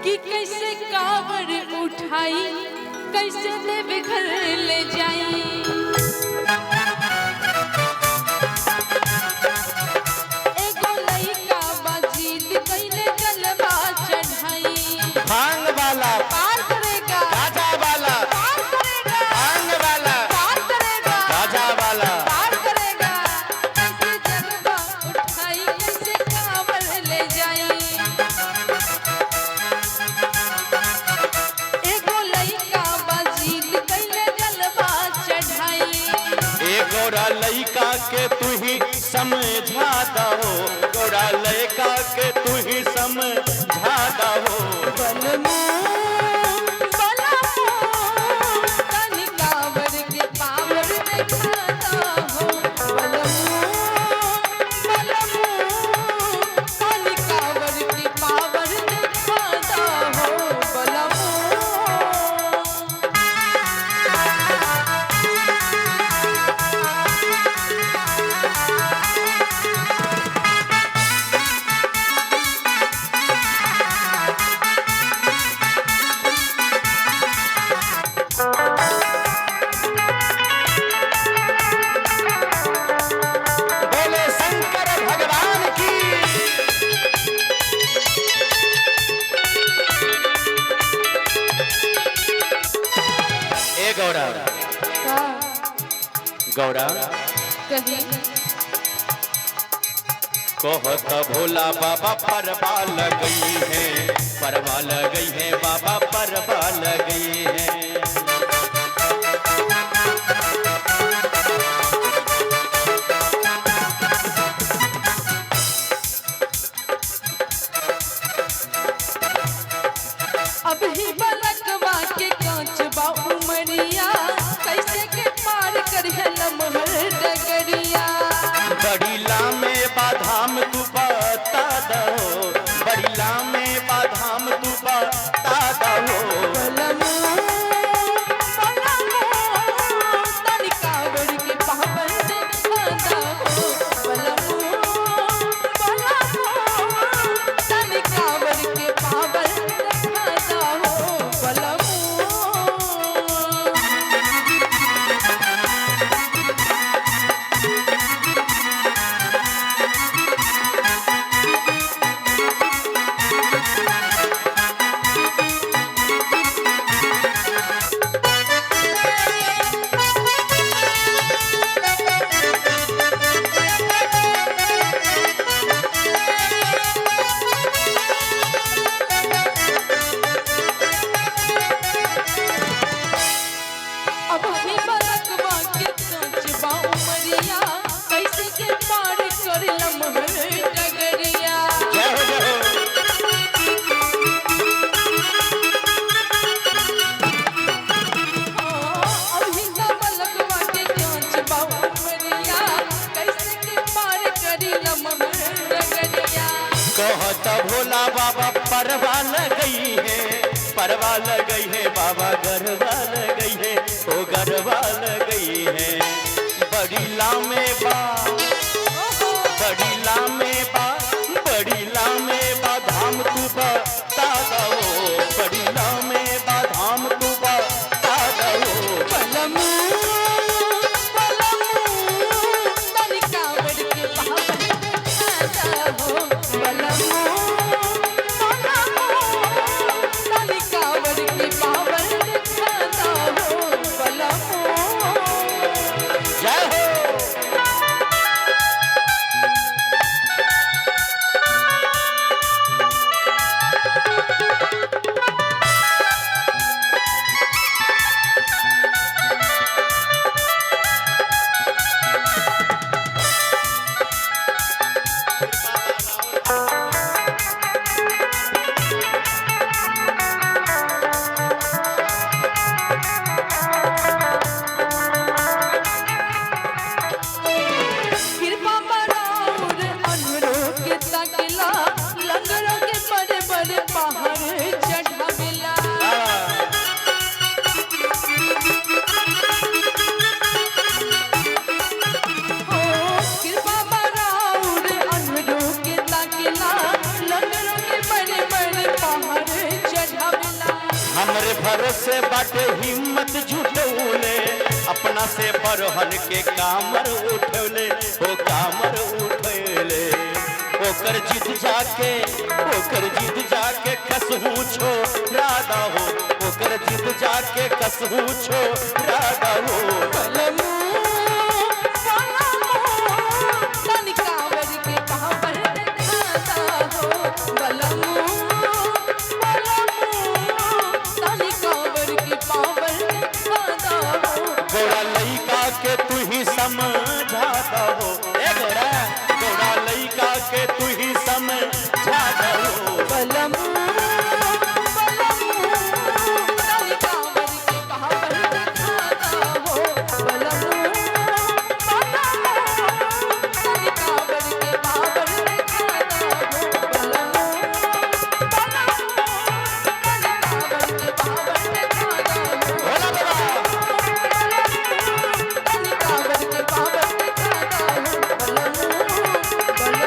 कि कैसे कांवर उठाई, कैसे देव घर ले जाई। एगो लइका बाजीद कैले जलवा चढ़ाई। भांग वाला पार करेगा, राजा वाला पार करेगा, भांग वाला पार करेगा, राजा वाला पार करेगा। कैसे जलवा उठाई, कैसे कांवर ले जाई। एगो लइका बाजीद कैले जलवा चढ़ाई। एक गोरा लइका के तू ही समझा दहो, गोरा लइका के तू ही समझा दहो। बलमू बलमू तनी कांवर के पावर दिखाता हो। बलमू बलमू तनी कांवर के पावर दिखाता हो। बलमू बोले शंकर भगवान की। ए गौरा का गौरा कही कहत भोला बाबा परवा लगई है, परवा लगई है बाबा परवा लगई है। अब ही बलकवा के कांच बा उमरिया, कैसे के पार करिए लमहर डगरिया। बड़ी लामे बाधाम तू बता दहो, बड़ी लामे बाधाम तू बता दहो। बलमू बलमू तनी कांवर के पावर दिखाता हो। बलमू बलमू तनी कांवर के पावर दिखाता हो। बलमू अब ही बलकवा के कांच बा उमरिया, कैसे के पार कर लमहर डगरिया। जय हो जय हो। अब ही बलकवा के कांच बा उमरिया, कैसे के पार कर लमहर डगरिया। कहत भोला बाबा परवा लगई है, परवा लगई है बाबा गरबा लगई है, ओ गरबा लगई है। बड़ी लामे बा बड़ी लामे बा बड़ी लामे बा धाम तू बता दहो, बड़ी लामे बा धाम तू बता दहो। बलमू बलमू तनी कांवर के पावर दिखाता हो। बलमू बलमू तनी कांवर के पावर दिखाता हो। बलमू जय हो। तोहरे भरोसे बाटे हिम्मत जुटौले अपना से बरहन के कामर उठौले ओ कामर उठौले ओकर जिद जाके कसहू छो राधा हो ओकर जिद जाके कसहू छो राधा हो बलमू तनी कांवर के पावर दिखाता हो बलमू तनी कांवर के पावर दिखाता हो गोरा लइका के तू ही समझाता हो ए गोरा लइका के तू ही समझाता हो बलमू तनी कांवर के पावर दिखाता हो बलमू तनी कांवर के पावर दिखाता हो बलमू तनी कांवर के पावर दिखाता हो भोला बाबा तनी कांवर के पावर दिखाता हो बलमू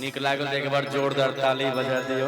निक लागल एक बार जोरदार ताली बजा दियो।